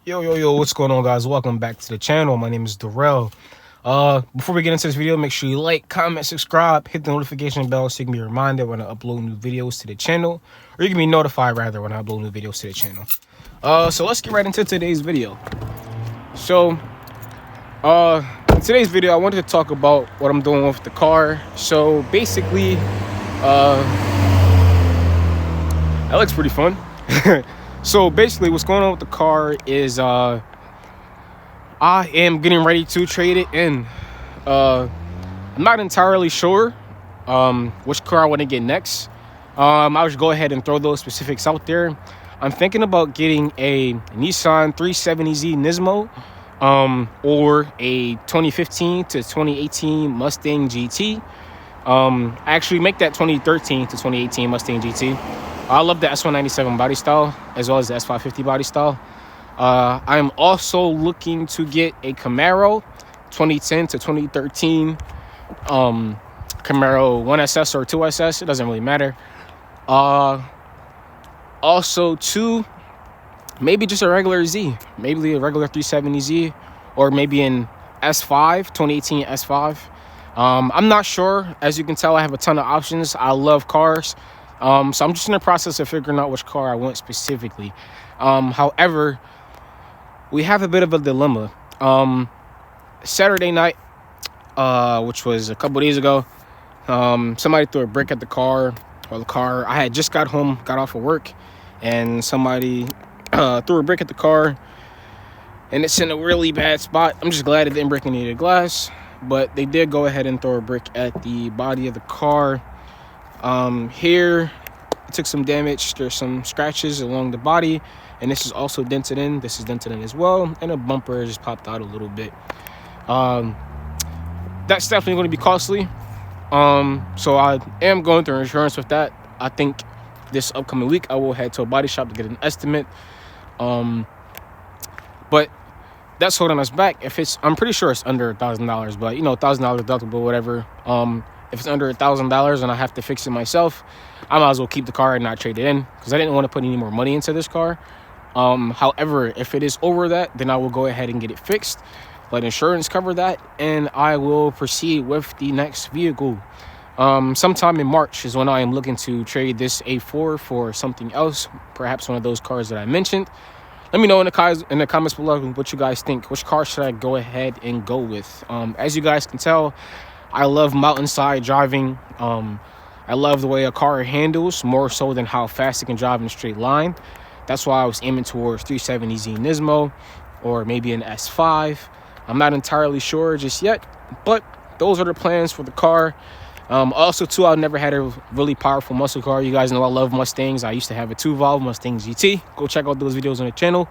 Yo, what's going on, guys? Welcome back to the channel. My name is Darrell. Before we get into this video, make sure you like, comment, subscribe, hit the notification bell so you can be reminded when I upload new videos to the channel, or you can be notified rather when I upload new videos to the channel. So let's get right into today's video. So in today's video, I wanted to talk about what I'm doing with the car. So basically, that looks pretty fun. So basically what's going on with the car is I am getting ready to trade it in. I'm not entirely sure which car I want to get next. I'll just go ahead and throw those specifics out there. I'm thinking about getting a Nissan 370Z Nismo or a 2015 to 2018 Mustang GT. I actually make that 2013 to 2018 Mustang GT. I love the S197 body style as well as the S550 body style. I'm also looking to get a Camaro 2010 to 2013 Camaro 1SS or 2SS. It doesn't really matter. Also, maybe just a regular Z, maybe a regular 370Z, or maybe an S5, 2018 S5. I'm not sure. As you can tell, I have a ton of options. I love cars. So I'm just in the process of figuring out which car I want specifically. However, we have a bit of a dilemma. Saturday night, which was a couple days ago, somebody threw a brick at the car. I had just got off of work, and somebody threw a brick at the car, and it's in a really bad spot. I'm just glad it didn't break any of the glass, but they did go ahead and throw a brick at the body of the car. Here it took some damage. There's some scratches along the body, and this is also dented in. This is dented in as well, and a bumper just popped out a little bit. That's definitely going to be costly. So I am going through insurance with that. I think this upcoming week I will head to a body shop to get an estimate. But that's holding us back. I'm pretty sure it's under $1,000, but $1,000 deductible, whatever. If it's under $1,000 and I have to fix it myself, I might as well keep the car and not trade it in, because I didn't want to put any more money into this car. However, if it is over that, then I will go ahead and get it fixed, let insurance cover that, and I will proceed with the next vehicle. Sometime in March is when I am looking to trade this A4 for something else, perhaps one of those cars that I mentioned. Let me know in the comments below what you guys think. Which car should I go ahead and go with? As you guys can tell, I love mountainside driving. I love the way a car handles, more so than how fast it can drive in a straight line. That's why I was aiming towards 370Z Nismo or maybe an S5. I'm not entirely sure just yet, but those are the plans for the car. Also, too, I've never had a really powerful muscle car. You guys know I love Mustangs. I used to have a 2-valve Mustang GT. Go check out those videos on the channel.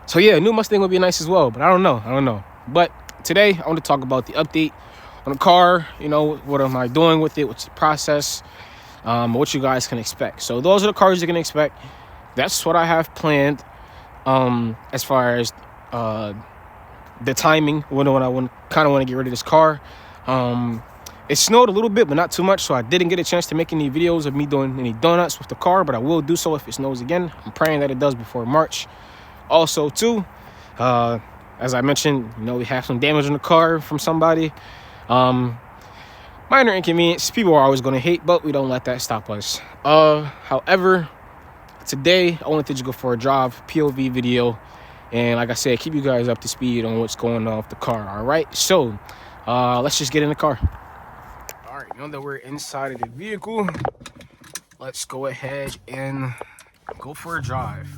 So yeah, a new Mustang would be nice as well, but I don't know. But today, I want to talk about the update on the car. What am I doing with it? What's the process? What you guys can expect. So those are the cars you can expect. That's what I have planned. As far as the timing, when I kind of want to get rid of this car. It snowed a little bit, but not too much, so I didn't get a chance to make any videos of me doing any donuts with the car, but I will do so if it snows again. I'm praying that it does before March. Also, too, as I mentioned, we have some damage on the car from somebody. Minor inconvenience. People are always going to hate, but we don't let that stop us. However, today I wanted to just go for a drive POV video, and like I said, keep you guys up to speed on what's going on with the car. All right, so let's just get in the car. All right, now that we're inside of the vehicle, let's go ahead and go for a drive.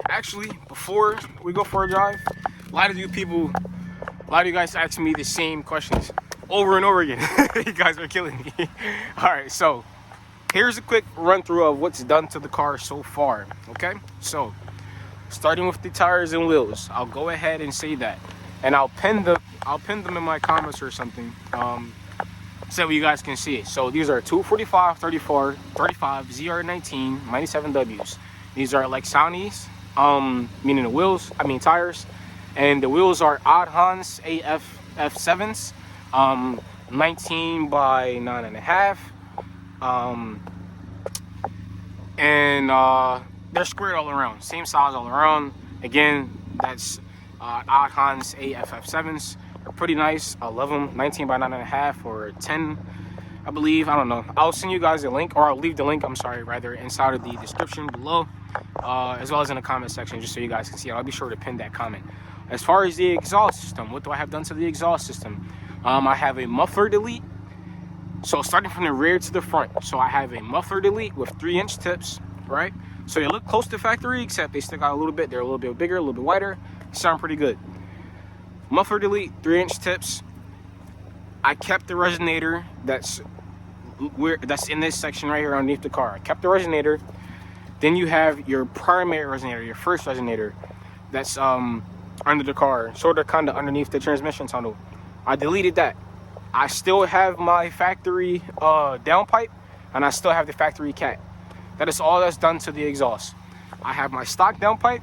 Actually, before we go for a drive, a lot of you guys ask me the same questions over and over again. You guys are killing me. All right, so here's a quick run through of what's done to the car so far. Okay, so starting with the tires and wheels, I'll go ahead and say that, and I'll pin them in my comments or something, so you guys can see it. So these are 245, 34, 35 ZR19 97Ws. These are like Sawneys, meaning the tires, and the wheels are Odd Hans AF F7s, 19 by 9.5, and they're squared all around, same size all around. Again, that's Alcon's AFF7s. They're pretty nice. I love them. 19 by 9.5 or 10, I believe. I don't know. I'll send you guys a link, or I'll leave the link, I'm sorry, rather, inside of the description below, as well as in the comment section, just so you guys can see it. I'll be sure to pin that comment. As far as the exhaust system, what do I have done to the exhaust system? I have a muffler delete. So starting from the rear to the front. So I have a muffler delete with 3-inch tips, right? So they look close to factory, except they stick out a little bit. They're a little bit bigger, a little bit wider. They sound pretty good. Muffler delete, 3-inch tips. I kept the resonator that's in this section right here underneath the car. I kept the resonator. Then you have your primary resonator, your first resonator, that's under the car, sort of kind of underneath the transmission tunnel. I deleted that. I still have my factory downpipe, and I still have the factory cat. That is all that's done to the exhaust. I have my stock downpipe,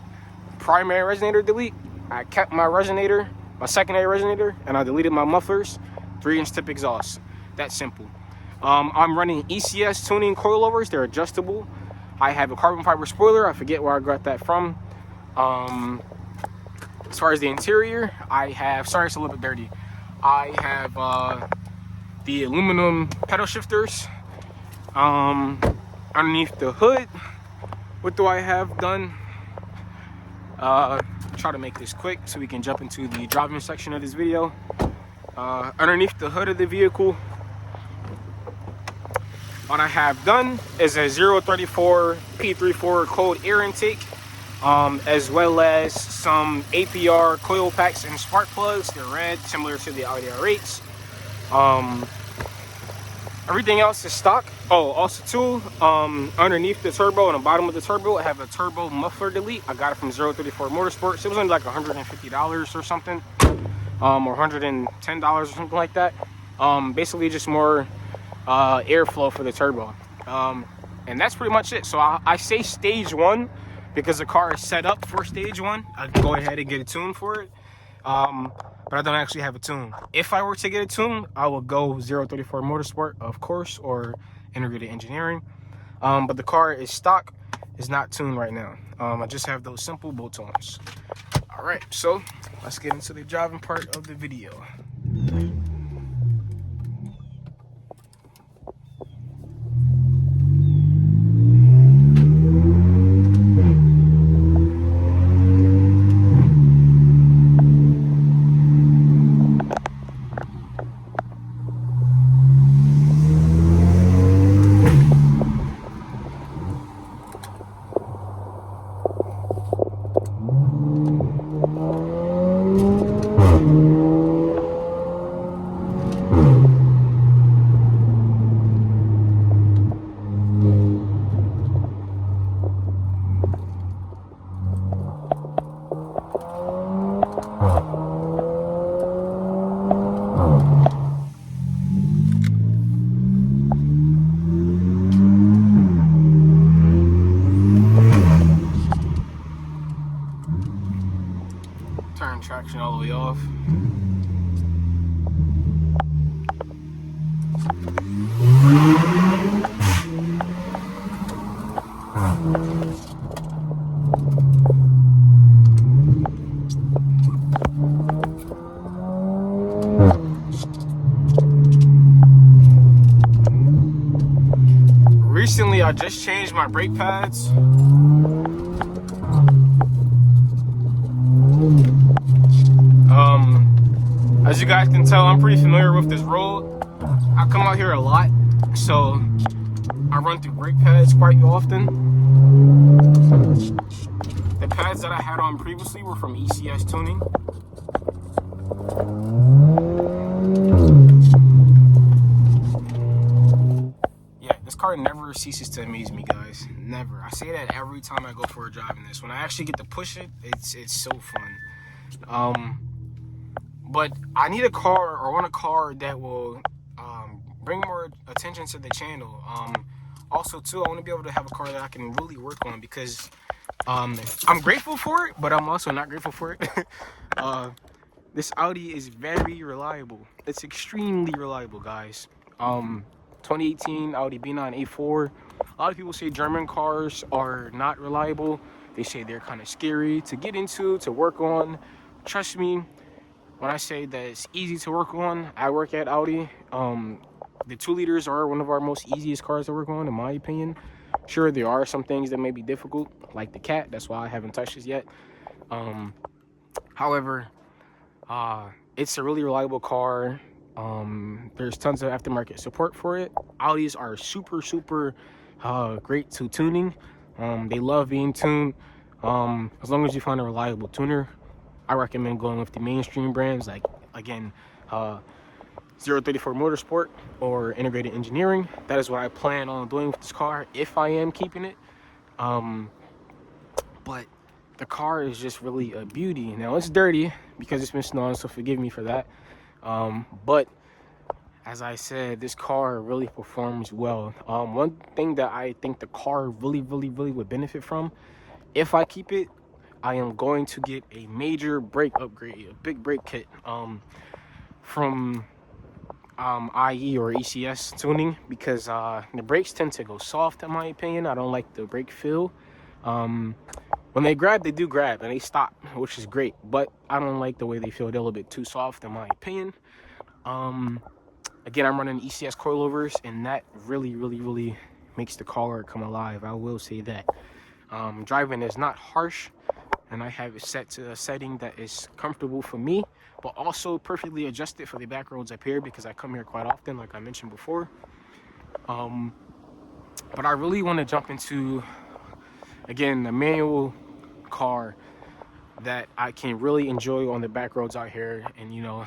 primary resonator delete. I kept my resonator, my secondary resonator, and I deleted my mufflers, 3-inch tip exhaust. That's simple. I'm running ECS tuning coilovers. They're adjustable. I have a carbon fiber spoiler. I forget where I got that from. As far as the interior, I have, sorry it's a little bit dirty, I have the aluminum pedal shifters underneath the hood. What do I have done? Try to make this quick so we can jump into the driving section of this video. Underneath the hood of the vehicle, what I have done is a 034 P34 cold air intake, as well as some APR coil packs and spark plugs. They're red, similar to the Audi A4s. Everything else is stock. Oh, also too, underneath the turbo and the bottom of the turbo, I have a turbo muffler delete. I got it from 034 Motorsports. It was only like $150 or something, or $110 or something like that. Basically just more airflow for the turbo. And that's pretty much it. So I say stage one because the car is set up for stage one. I'd go ahead and get a tune for it. But I don't actually have a tune. If I were to get a tune, I would go 034 Motorsport, of course, or Integrated Engineering. But the car is stock, is not tuned right now. I just have those simple bolt-ons. All right, so let's get into the driving part of the video. Turn traction all the way off. Recently, I just changed my brake pads. As you guys can tell, I'm pretty familiar with this road. I come out here a lot, so I run through brake pads quite often. The pads that I had on previously were from ECS Tuning. Yeah, this car never ceases to amaze me, guys. Never. I say that every time I go for a drive in this. When I actually get to push it, it's so fun. But I need a car, or want a car that will bring more attention to the channel. Also too, I want to be able to have a car that I can really work on, because I'm grateful for it, but I'm also not grateful for it. This Audi is very reliable. It's extremely reliable, guys. 2018 Audi B9 A4. A lot of people say German cars are not reliable. They say they're kind of scary to get into, to work on. Trust me, when I say that it's easy to work on, I work at Audi. The 2 liters are one of our most easiest cars to work on, in my opinion. Sure, there are some things that may be difficult, like the cat. That's why I haven't touched this yet. However, it's a really reliable car. There's tons of aftermarket support for it. Audis are super great to tuning. They love being tuned. As long as you find a reliable tuner, I recommend going with the mainstream brands, like, again, 034 Motorsport or Integrated Engineering. That is what I plan on doing with this car if I am keeping it. But the car is just really a beauty. Now, it's dirty because it's been snowing, so forgive me for that. But as I said, this car really performs well. One thing that I think the car really would benefit from, if I keep it, I am going to get a major brake upgrade, a big brake kit from IE or ECS tuning, because the brakes tend to go soft, in my opinion. I don't like the brake feel. When they grab, they do grab and they stop, which is great, but I don't like the way they feel. They're a little bit too soft, in my opinion. Again, I'm running ECS coilovers, and that really makes the car come alive. I will say that. Driving is not harsh, and I have it set to a setting that is comfortable for me, but also perfectly adjusted for the back roads up here, because I come here quite often, like I mentioned before. But I really want to jump into, again, a manual car that I can really enjoy on the back roads out here, and, you know,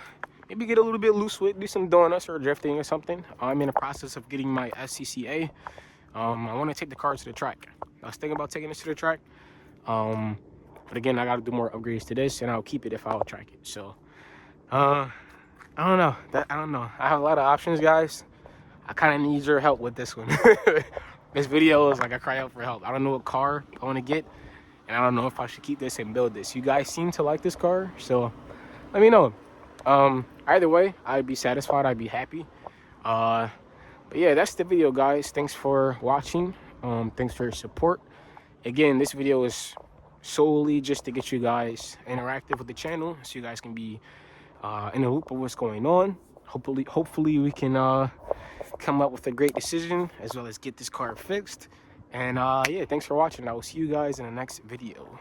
maybe get a little bit loose with, do some donuts or drifting or something. I'm in the process of getting my SCCA. I want to take the car to the track. I was thinking about taking this to the track. But again, I got to do more upgrades to this, and I'll keep it if I'll track it. So, I don't know. I don't know. I have a lot of options, guys. I kind of need your help with this one. This video is like I cry out for help. I don't know what car I want to get, and I don't know if I should keep this and build this. You guys seem to like this car, so let me know. Either way, I'd be satisfied. I'd be happy. But yeah, that's the video, guys. Thanks for watching. Thanks for your support. Again, this video is solely just to get you guys interactive with the channel, so you guys can be in the loop of what's going on. Hopefully we can come up with a great decision, as well as get this car fixed. And yeah, thanks for watching. I will see you guys in the next video.